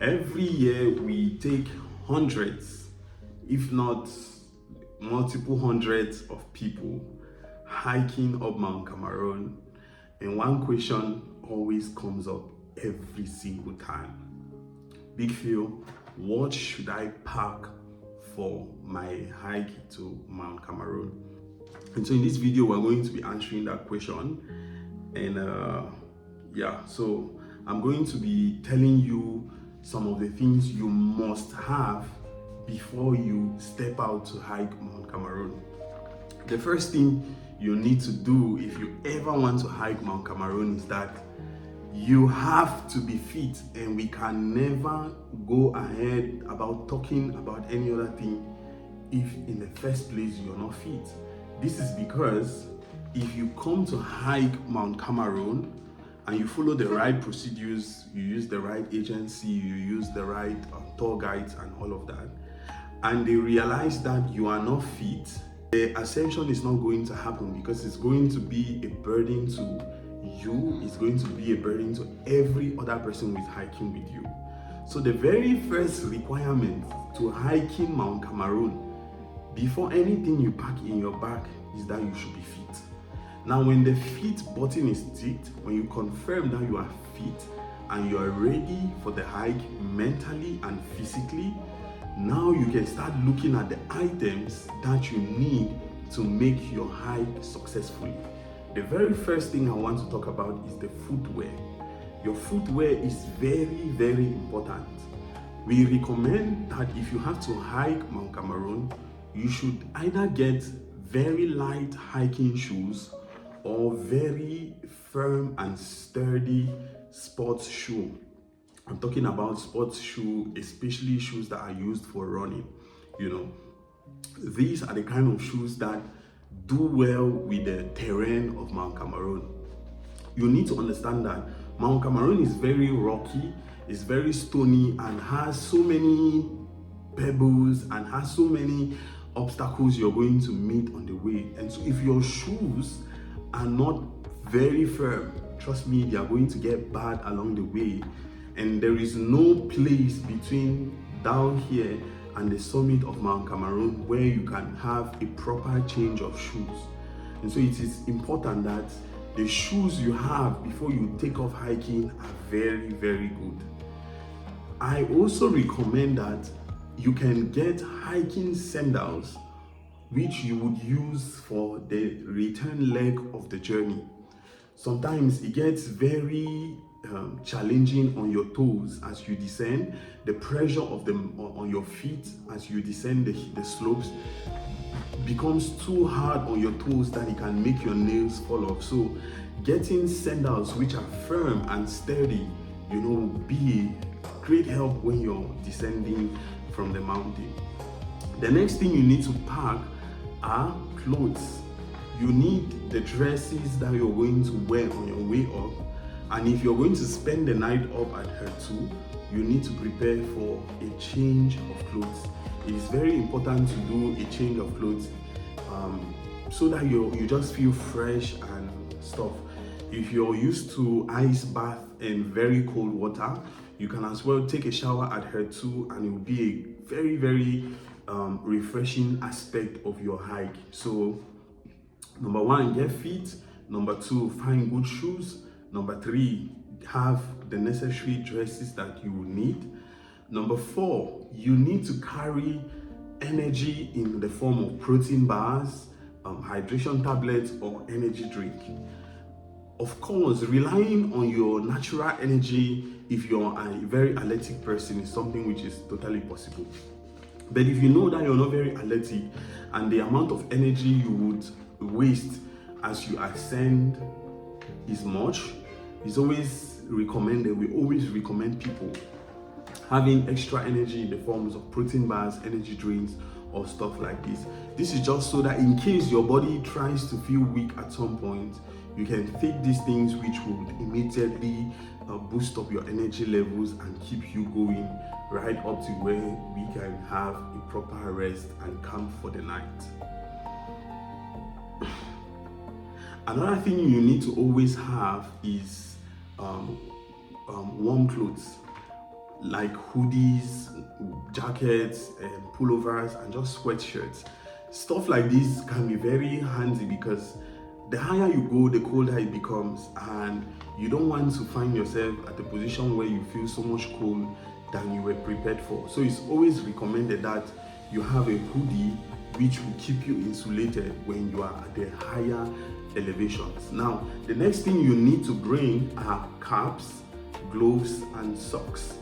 Every year we take hundreds, if not multiple hundreds of people hiking up Mount Cameroon, and one question always comes up every single time. Big Phil, what should I pack for my hike to Mount Cameroon? And so in this video, we're going to be answering that question. And so I'm going to be telling you some of the things you must have before you step out to hike Mount Cameroon. The first thing you need to do if you ever want to hike Mount Cameroon is that you have to be fit, and we can never go ahead about talking about any other thing if in the first place you're not fit. This is because if you come to hike Mount Cameroon and you follow the right procedures, you use the right agency, you use the right tour guides and all of that, and they realize that you are not fit, the ascension is not going to happen, because it's going to be a burden to you, it's going to be a burden to every other person who is hiking with you. So the very first requirement to hiking Mount Cameroon, before anything you pack in your bag, is that you should be fit. Now, when the fit button is ticked, when you confirm that you are fit and you are ready for the hike mentally and physically, now you can start looking at the items that you need to make your hike successfully. The very first thing I want to talk about is the footwear. Your footwear is very, very important. We recommend that if you have to hike Mount Cameroon, you should either get very light hiking shoes or very firm and sturdy sports shoe. I'm talking about sports shoe, especially shoes that are used for running. These are the kind of shoes that do well with the terrain of Mount Cameroon. You need to understand that Mount Cameroon is very rocky, it's very stony, and has so many pebbles and has so many obstacles you're going to meet on the way. And so if your shoes are not very firm, trust me, they are going to get bad along the way. And there is no place between down here and the summit of Mount Cameroon where you can have a proper change of shoes. And so it is important that the shoes you have before you take off hiking are very, very good. I also recommend that you can get hiking sandals, which you would use for the return leg of the journey. Sometimes it gets very challenging on your toes as you descend. The pressure of them on your feet as you descend the slopes becomes too hard on your toes that it can make your nails fall off. So getting sandals which are firm and sturdy, will be a great help when you're descending from the mountain. The next thing you need to pack are clothes. You need the dresses that you're going to wear on your way up. And if you're going to spend the night up at Her2, you need to prepare for a change of clothes. It is very important to do a change of clothes so that you just feel fresh and stuff. If you're used to ice bath and very cold water, you can as well take a shower at Her2, and it will be a very, very refreshing aspect of your hike. So number one, get fit. Number two, find good shoes. Number three, have the necessary dresses that you will need. Number four, you need to carry energy in the form of protein bars, hydration tablets, or energy drink. Of course, relying on your natural energy if you're a very athletic person is something which is totally possible. But if you know that you're not very athletic and the amount of energy you would waste as you ascend is much, it's always recommended, we always recommend people having extra energy in the forms of protein bars, energy drinks, or stuff like this. This is just so that in case your body tries to feel weak at some point, you can take these things which would immediately boost up your energy levels and keep you going right up to where we can have a proper rest and camp for the night. Another thing you need to always have is warm clothes. like hoodies, jackets, and pullovers, and just sweatshirts. Stuff like this can be very handy because the higher you go, the colder it becomes, and you don't want to find yourself at a position where you feel so much cold than you were prepared for. So it's always recommended that you have a hoodie which will keep you insulated when you are at the higher elevations. Now, the next thing you need to bring are caps, gloves, and socks.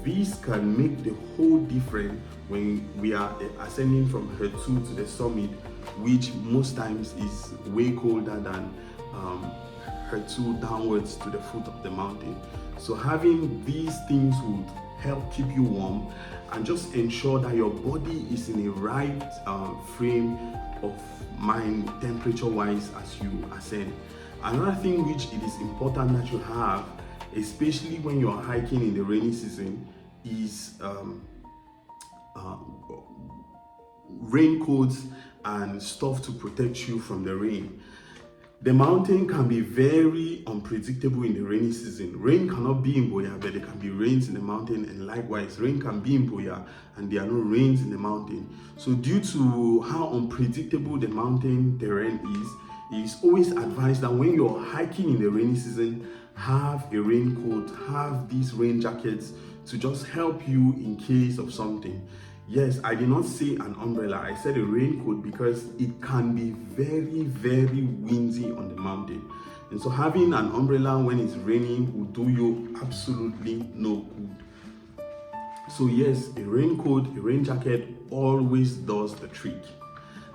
These can make the whole difference when we are ascending from Her2 to the summit, which most times is way colder than Her2 downwards to the foot of the mountain. So having these things would help keep you warm and just ensure that your body is in the right frame of mind temperature wise as you ascend. Another thing which it is important that you have, especially when you are hiking in the rainy season, is raincoats and stuff to protect you from the rain. The mountain can be very unpredictable in the rainy season. Rain cannot be in Boya, but there can be rains in the mountain, and likewise, rain can be in Boya, and there are no rains in the mountain. So due to how unpredictable the mountain terrain is, it is always advised that when you're hiking in the rainy season, have a raincoat, have these rain jackets to just help you in case of something. Yes, I did not say an umbrella, I said a raincoat because it can be very, very windy on the mountain. And so having an umbrella when it's raining will do you absolutely no good. So yes, a raincoat, a rain jacket always does the trick.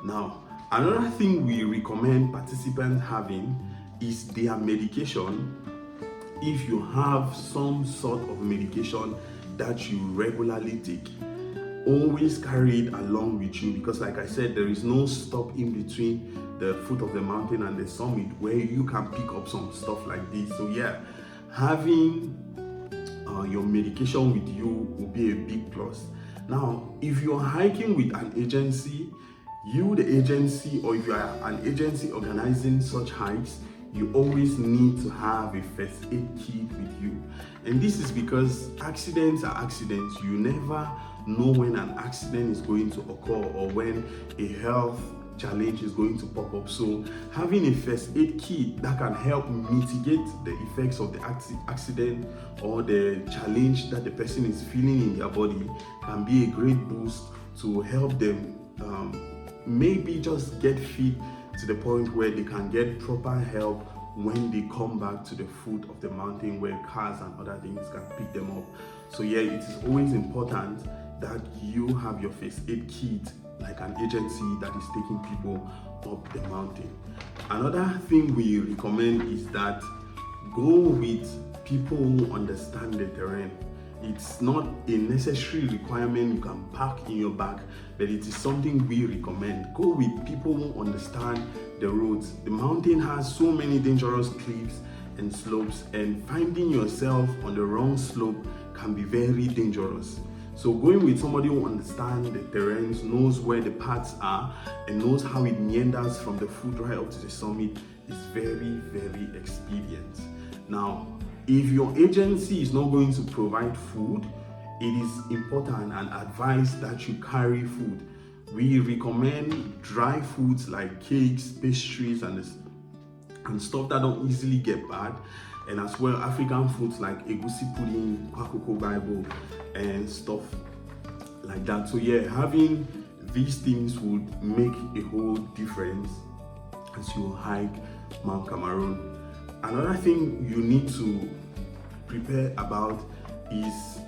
Now, another thing we recommend participants having is their medication. If you have some sort of medication that you regularly take, always carry it along with you, because like I said, there is no stop in between the foot of the mountain and the summit where you can pick up some stuff like this. So yeah, having your medication with you will be a big plus. Now, if you're hiking with an agency, the agency, or if you are an agency organizing such hikes, you always need to have a first aid kit with you. And this is because accidents are accidents. You never know when an accident is going to occur or when a health challenge is going to pop up. So having a first aid kit that can help mitigate the effects of the accident or the challenge that the person is feeling in their body can be a great boost to help them maybe just get fit to the point where they can get proper help when they come back to the foot of the mountain where cars and other things can pick them up. So yeah, it is always important that you have your first aid kit, like an agency that is taking people up the mountain. Another thing we recommend is that go with people who understand the terrain. It's not a necessary requirement you can pack in your bag, but it is something we recommend. Go with people who understand the roads. The mountain has so many dangerous cliffs and slopes, and finding yourself on the wrong slope can be very dangerous. So going with somebody who understands the terrains, knows where the paths are, and knows how it meanders from the foot right up to the summit is very, very expedient. Now, if your agency is not going to provide food, it is important and advised that you carry food. We recommend dry foods like cakes, pastries, and stuff that don't easily get bad, and as well African foods like egusi pudding, kwakoko bible, and stuff like that. So yeah, having these things would make a whole difference as you hike Mount Cameroon. Another thing you need to prepare about is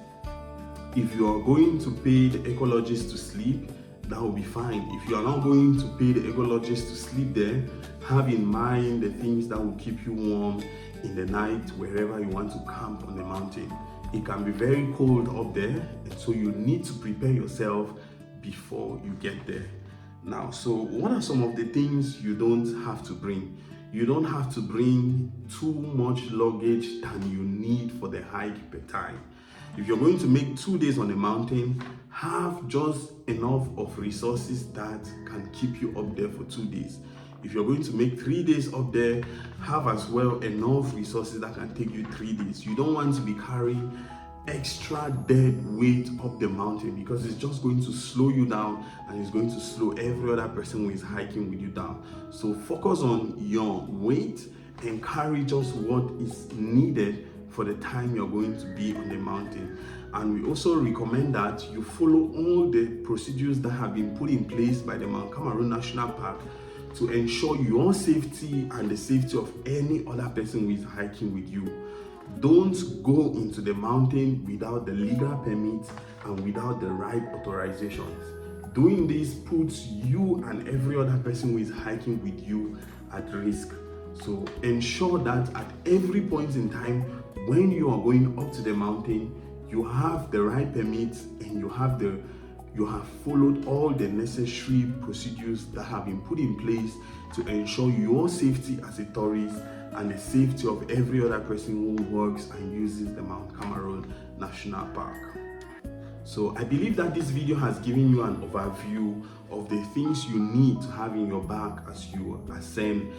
if you are going to pay the ecologist to sleep, that will be fine. If you are not going to pay the ecologist to sleep there, have in mind the things that will keep you warm in the night wherever you want to camp on the mountain. It can be very cold up there, and so you need to prepare yourself before you get there. Now, so what are some of the things you don't have to bring? You don't have to bring too much luggage than you need for the hike per time. If you're going to make 2 days on the mountain, have just enough of resources that can keep you up there for 2 days. If you're going to make 3 days up there, have as well enough resources that can take you 3 days. You don't want to be carrying extra dead weight up the mountain, because it's just going to slow you down and it's going to slow every other person who is hiking with you down. So focus on your weight and carry just what is needed for the time you're going to be on the mountain. And we also recommend that you follow all the procedures that have been put in place by the Mount Cameroon National Park to ensure your safety and the safety of any other person who is hiking with you. Don't go into the mountain without the legal permit and without the right authorizations. Doing this puts you and every other person who is hiking with you at risk. So ensure that at every point in time when you are going up to the mountain, you have the right permits and you have followed all the necessary procedures that have been put in place to ensure your safety as a tourist and the safety of every other person who works and uses the Mount Cameroon National Park. So I believe that this video has given you an overview of the things you need to have in your bag as you ascend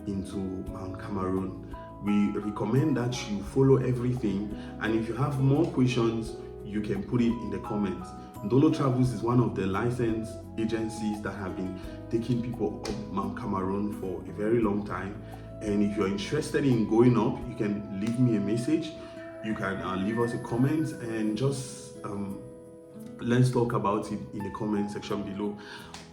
into Mount Cameroon. We recommend that you follow everything, and if you have more questions, you can put it in the comments. Dolo Travels is one of the licensed agencies that have been taking people up Mount Cameroon for a very long time. And if you're interested in going up, you can leave me a message. You can leave us a comment and just let's talk about it in the comment section below.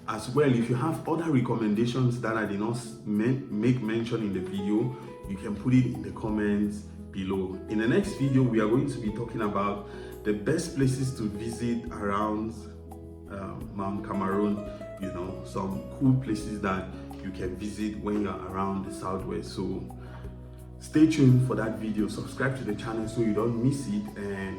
As well, if you have other recommendations that I did not make mention in the video, you can put it in the comments below. In the next video, we are going to be talking about the best places to visit around Mount Cameroon. You know, some cool places that you can visit when you're around the southwest. So stay tuned for that video. Subscribe to the channel so you don't miss it, and